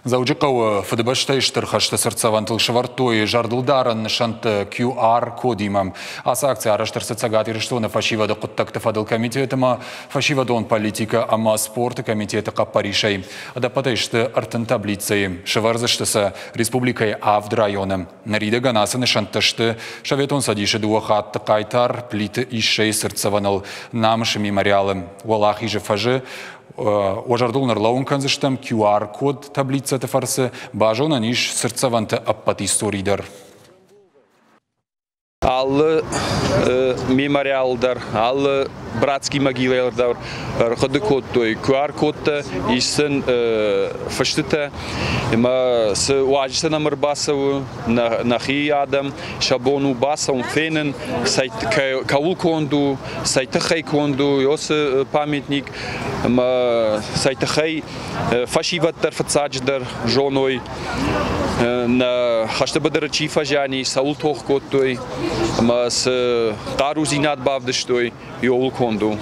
Заудžikau FDB штырхашты сырцавантыл швартой жардылдарын шант QR кодимам. Аса акция араштырсы цагат ириштуны фашивады құттақты фадыл комитетіма, фашивадон политика ама спорт комитеті қаппаришай. Адапатайшты артын таблицей. Шварзыштыса республикай Авд районы. Нариды ганасы шанттышты шаветон садиші дуахатты қайтар плиты ишей сырцаваныл намышы мемориалы. Уалах иже фажы Ожардулнар лаунканзыштам QR-код таблица фарсы бажона ниш сырцаванты аппат историйдар. Аллы мемориалдар, аллы братский могилалар, ходы код той QR-кодта ишсен фаштыта, ма с уажиса намыр басаву нахи адам шабону басаву фенен сайт каул конду, сайтахай конду, йос памятник, ма сайтахай фашиваттар фацадждар жоной на хаштабадар чифа жани саул тох код той, ма с тарузинат бавдыштой йол конду.